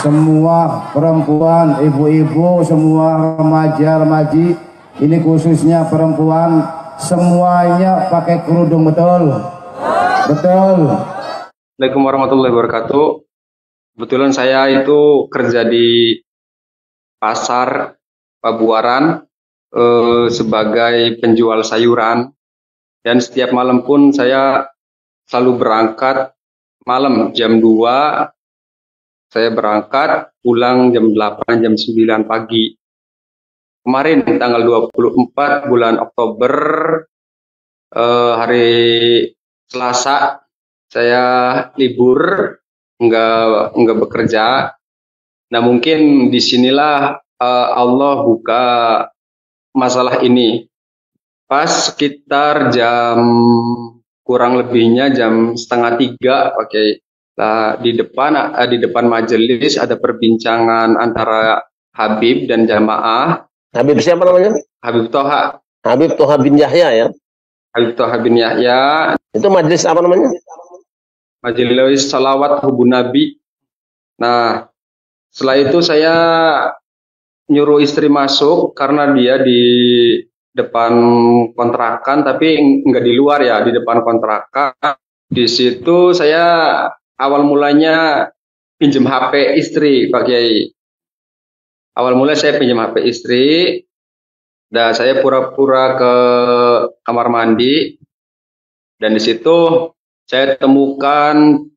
semua perempuan, ibu-ibu, semua remaja-remaji, ini khususnya perempuan, semuanya pakai kerudung, betul? Betul. Assalamualaikum warahmatullahi wabarakatuh. Kebetulan saya itu kerja di pasar Pabuaran sebagai penjual sayuran, dan setiap malam pun saya selalu berangkat malam jam 2, saya berangkat pulang jam 8, jam 9 pagi. Kemarin tanggal 24 bulan Oktober, hari Selasa, saya libur, nggak bekerja. Nah, mungkin disinilah Allah buka masalah ini. Pas sekitar jam kurang lebihnya jam 2:30, oke. Nah, di depan majelis ada perbincangan antara Habib dan jamaah. Habib siapa namanya? Habib Toha. Habib Toha bin Yahya ya. Habib Toha bin Yahya. Itu majelis apa namanya? Majelis Salawat Hubun Nabi. Nah, setelah itu saya nyuruh istri masuk karena dia di depan kontrakan, tapi nggak di luar ya, di depan kontrakan. Di situ saya awal mulanya pinjam HP istri, Pak Kiai. Awal mulai saya pinjam HP istri, dan saya pura-pura ke kamar mandi, dan di situ saya temukan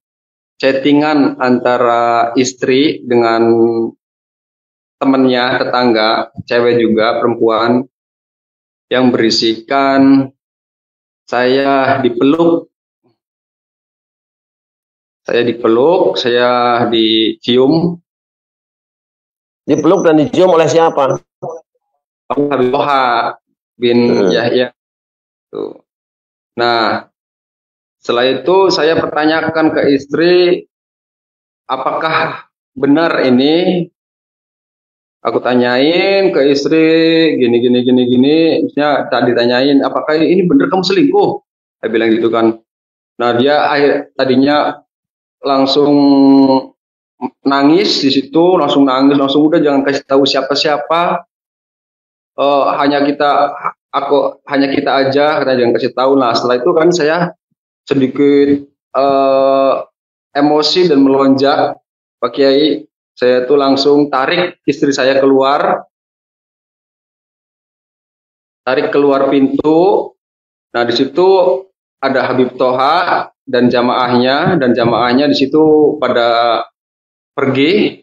chattingan antara istri dengan temannya, tetangga, cewek juga, perempuan, yang berisikan saya dipeluk, saya dicium. Dipeluk dan dicium oleh siapa? Habib Toha bin Yahya. Nah, setelah itu saya pertanyakan ke istri, apakah benar ini? Aku tanyain ke istri, gini. Misalnya tadi tanyain, apakah ini benar kamu selingkuh? Saya bilang gitu kan. Nah, dia tadinya langsung nangis di situ, langsung udah jangan kasih tahu siapa-siapa. Hanya kita aja, katanya jangan kasih tahu. Nah, setelah itu kan saya sedikit emosi dan melonjak, Pak Kiai. Saya tuh langsung tarik istri saya keluar pintu. Nah, di situ ada Habib Toha dan jamaahnya di situ pada pergi.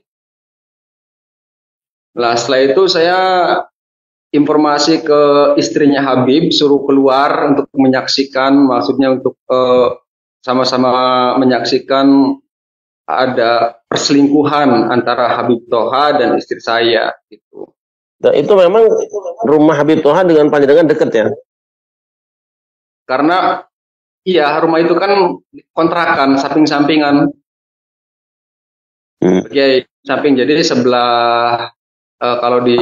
Nah, setelah itu saya informasi ke istrinya Habib, suruh keluar untuk menyaksikan, maksudnya untuk sama-sama menyaksikan ada perselingkuhan antara Habib Toha dan istri saya gitu. Nah, itu memang rumah Habib Toha dengan panjenengan dekat ya? Karena iya, rumah itu kan kontrakan samping-sampingan. Oke, samping, jadi sebelah kalau di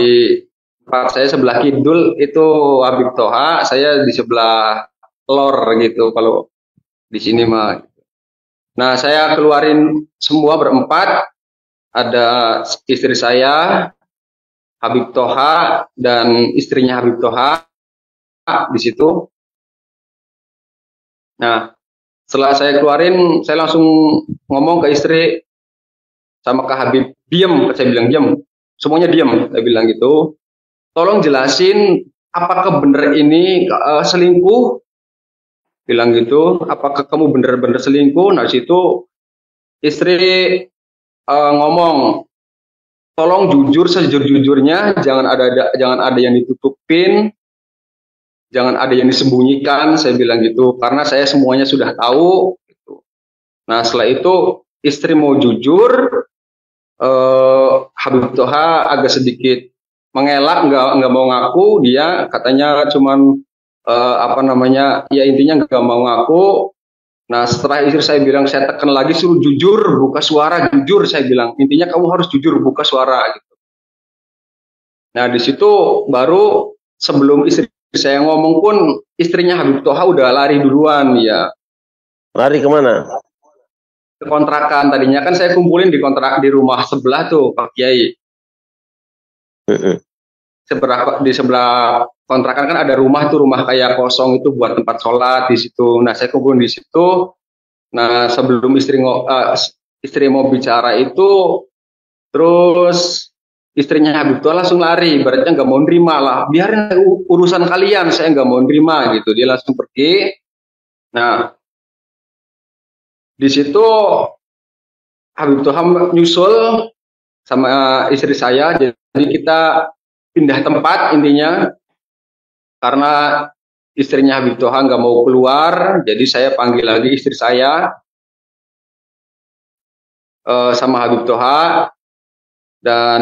tempat saya sebelah kidul itu Habib Toha, saya di sebelah lor gitu kalau di sini mah. Nah, saya keluarin semua berempat, ada istri saya, Habib Toha, dan istrinya Habib Toha di situ. Nah, setelah saya keluarin, saya langsung ngomong ke istri sama ke Habib, diam, saya bilang diam, semuanya diam, saya bilang gitu. Tolong jelasin, apakah benar ini selingkuh? Bilang gitu, apakah kamu benar-benar selingkuh? Nah, situ istri ngomong, tolong jujur sejujur-jujurnya, jangan ada yang ditutupin, jangan ada yang disembunyikan, saya bilang gitu, karena saya semuanya sudah tahu. Gitu. Nah, setelah itu istri mau jujur, Habib Toha agak sedikit mengelak, nggak mau ngaku, dia katanya cuman ya intinya nggak mau ngaku. Nah, setelah istri saya bilang, saya tekan lagi, suruh jujur, buka suara, jujur, saya bilang, intinya kamu harus jujur, buka suara gitu. Nah, di situ baru sebelum istri saya ngomong pun, istrinya Habib Toha udah lari duluan ya. Lari kemana? kontrakan. Tadinya kan saya kumpulin di kontrak di rumah sebelah tuh Pak Kiai. Di sebelah kontrakan kan ada rumah tuh, rumah kayak kosong itu buat tempat sholat di situ. Nah, saya kumpulin di situ. Nah, sebelum istri mau bicara itu, terus istrinya Habib Tua langsung lari, ibaratnya nggak mau nerima lah. Biarin urusan kalian, saya nggak mau nerima gitu. Dia langsung pergi. Nah, di situ Habib Tuham nyusul sama istri saya, jadi kita pindah tempat intinya karena istrinya Habib Tuham nggak mau keluar, jadi saya panggil lagi istri saya sama Habib Toha dan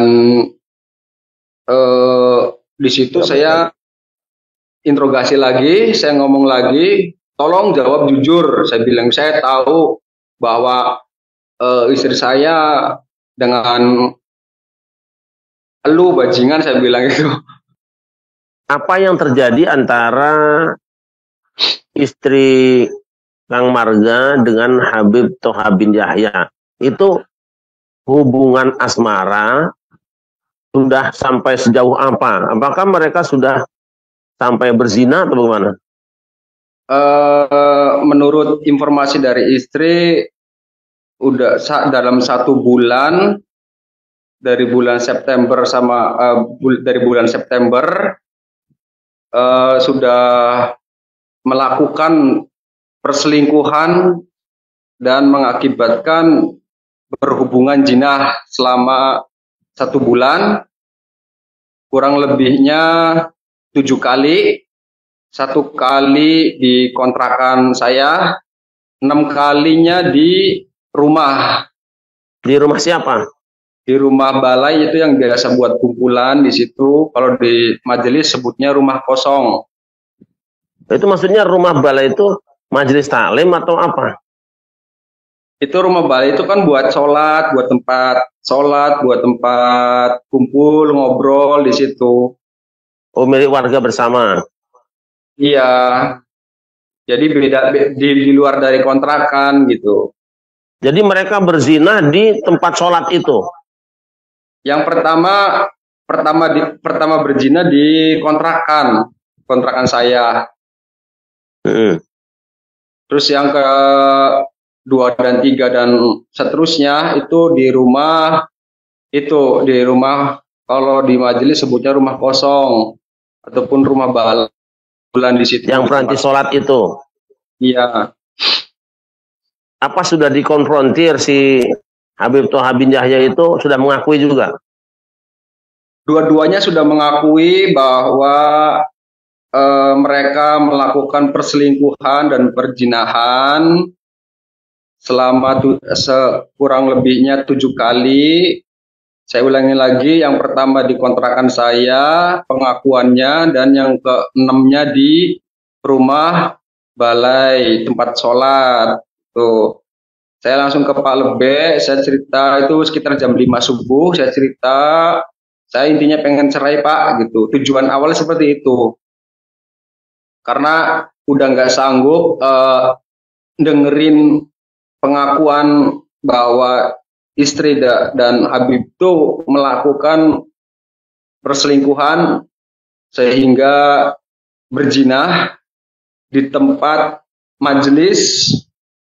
di situ saya interogasi lagi, saya ngomong lagi, tolong jawab jujur. Saya bilang saya tahu bahwa istri saya dengan lu bajingan, saya bilang itu. Apa yang terjadi antara istri Kang Marga dengan Habib Toha bin Yahya? Itu hubungan asmara sudah sampai sejauh apa? Apakah mereka sudah sampai berzina atau bagaimana? Menurut informasi dari istri, udah dalam 1 bulan dari bulan September sudah melakukan perselingkuhan dan mengakibatkan berhubungan jinah selama 1 bulan, kurang lebihnya 7 kali. 1 kali di kontrakan saya, 6 kalinya di rumah. Di rumah siapa? Di rumah balai, itu yang biasa buat kumpulan di situ. Kalau di majelis sebutnya rumah kosong. Itu maksudnya rumah balai itu majelis taklim atau apa? Itu rumah balai itu kan buat sholat, buat tempat kumpul, ngobrol di situ. Oh, milik warga bersama. Iya. Jadi beda di luar dari kontrakan gitu. Jadi mereka berzina di tempat sholat itu. Yang pertama berzina di kontrakan saya. Terus yang ke-2 dan 3 dan seterusnya itu di rumah kalau di majelis sebutnya rumah kosong ataupun rumah bulan di situ. Yang peranti sholat itu. Iya. Apa sudah dikonfrontir si Habib Toha bin Yahya itu, sudah mengakui juga? Dua-duanya sudah mengakui bahwa mereka melakukan perselingkuhan dan perzinahan selama kurang lebihnya 7 kali. Saya ulangi lagi, yang pertama di kontrakan saya pengakuannya, dan yang ke-6-nya di rumah balai tempat sholat. Tuh, saya langsung ke Pak Lebe, saya cerita itu sekitar jam 5 subuh, saya cerita, saya intinya pengen cerai Pak, gitu. Tujuan awal seperti itu. Karena udah nggak sanggup dengerin pengakuan bahwa istri dan Habib itu melakukan perselingkuhan sehingga berzina di tempat majelis,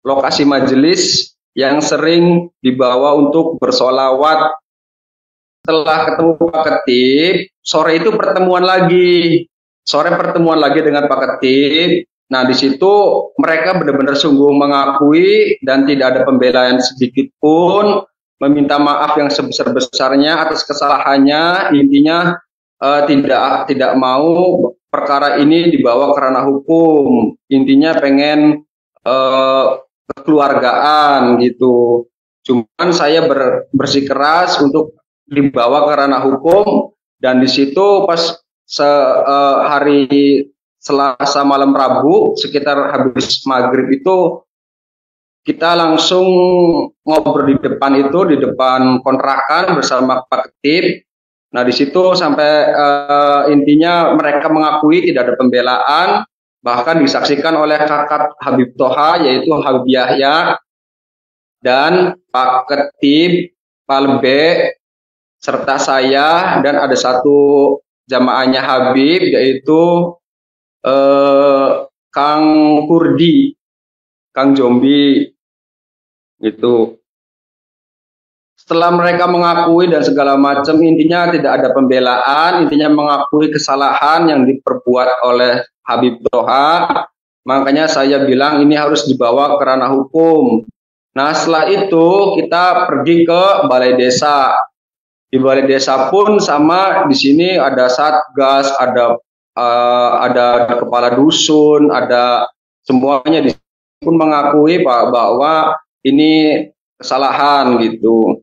lokasi majelis yang sering dibawa untuk bersolawat. Setelah ketemu Pak Ketip, sore pertemuan lagi dengan Pak Ketip. Nah, di situ mereka benar-benar sungguh mengakui dan tidak ada pembelaan sedikit pun, meminta maaf yang sebesar-besarnya atas kesalahannya. Intinya tidak mau perkara ini dibawa ke ranah hukum. Intinya pengen kekeluargaan gitu. Cuman saya bersikeras untuk dibawa ke ranah hukum, dan di situ pas hari Selasa malam Rabu sekitar habis maghrib itu kita langsung ngobrol di depan kontrakan bersama Pak Ketip. Nah, di situ sampai intinya mereka mengakui tidak ada pembelaan, bahkan disaksikan oleh kakak Habib Toha yaitu Habib Yahya. dan Pak Ketib, Pak Lebe, serta saya, dan ada satu jamaahnya Habib, yaitu Kang Kurdi, Kang Jombi, gitu. Setelah mereka mengakui dan segala macam, intinya tidak ada pembelaan, intinya mengakui kesalahan yang diperbuat oleh Habib Toha. Makanya saya bilang ini harus dibawa ke ranah hukum. Nah, setelah itu kita pergi ke balai desa. Di balai desa pun sama, di sini ada satgas, ada kepala dusun, ada semuanya di sini pun mengakui bahwa ini kesalahan gitu.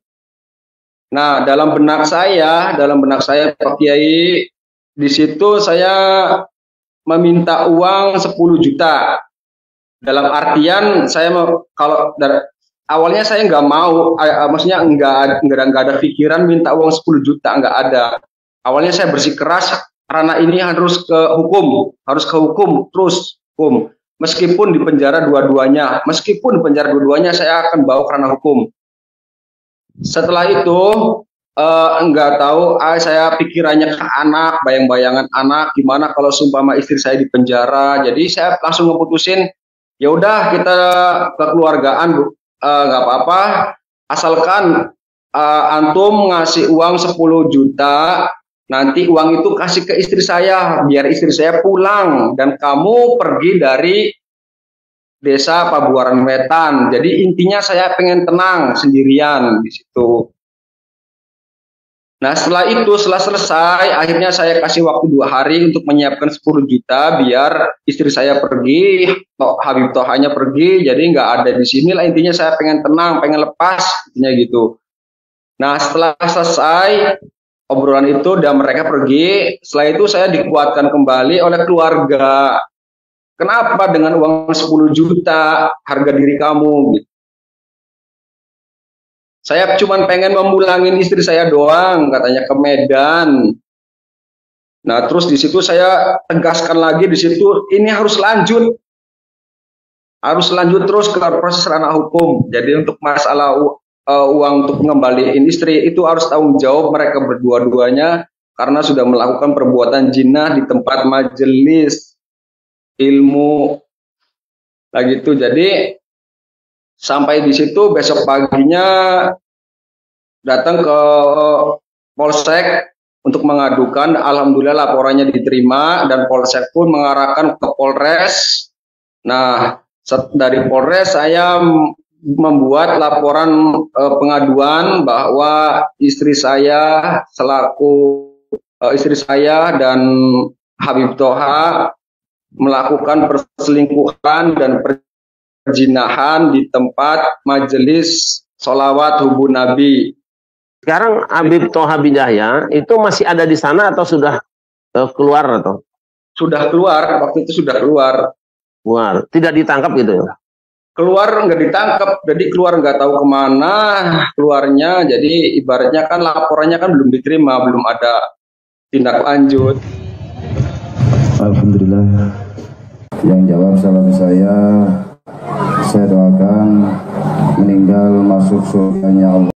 Nah, dalam benak saya Pak Kiai, di situ saya meminta uang 10 juta. Dalam artian saya kalau awalnya saya nggak mau, maksudnya nggak ada pikiran minta uang 10 juta, nggak ada. Awalnya saya bersikeras karena ini harus ke hukum terus hukum. Meskipun di penjara dua-duanya, saya akan bawa ke ranah hukum. Setelah itu enggak tahu, saya pikirannya ke anak, bayang-bayangan anak, gimana kalau sumpama istri saya di penjara. Jadi saya langsung ngeputusin, ya udah kita kekeluargaan, nggak apa-apa, asalkan antum ngasih uang 10 juta, nanti uang itu kasih ke istri saya, biar istri saya pulang dan kamu pergi dari desa Pabuaran Wetan. Jadi intinya saya pengen tenang sendirian di situ. Nah, setelah selesai, akhirnya saya kasih waktu 2 hari untuk menyiapkan 10 juta biar istri saya pergi, Habib Tohanya pergi, jadi nggak ada di sini lah. Intinya saya pengen tenang, pengen lepas, intinya gitu. Nah, setelah selesai obrolan itu dan mereka pergi, setelah itu saya dikuatkan kembali oleh keluarga. Kenapa dengan uang 10 juta harga diri kamu? Saya cuma pengen memulangin istri saya doang, katanya ke Medan. Nah, terus di situ saya tegaskan lagi di situ, ini harus lanjut terus ke proses ranah hukum. Jadi untuk masalah uang untuk mengembalikan istri itu harus tanggung jawab mereka berdua-duanya karena sudah melakukan perbuatan jinah di tempat majelis ilmu. Nah gitu. Jadi sampai di situ besok paginya datang ke Polsek untuk mengadukan. Alhamdulillah laporannya diterima dan Polsek pun mengarahkan ke Polres. Nah, dari Polres saya membuat laporan pengaduan bahwa istri saya dan Habib Toha melakukan perselingkuhan dan perjinahan di tempat majelis sholawat hubun Nabi. Sekarang Habib Toha bin Yahya itu masih ada di sana atau sudah keluar atau? Sudah keluar, waktu itu sudah keluar. Keluar, tidak ditangkap gitu ya? Keluar nggak ditangkap, jadi keluar nggak tahu kemana keluarnya. Jadi ibaratnya kan laporannya kan belum diterima, belum ada tindak lanjut. Alhamdulillah. Yang jawab salam saya doakan meninggal masuk surganya Allah.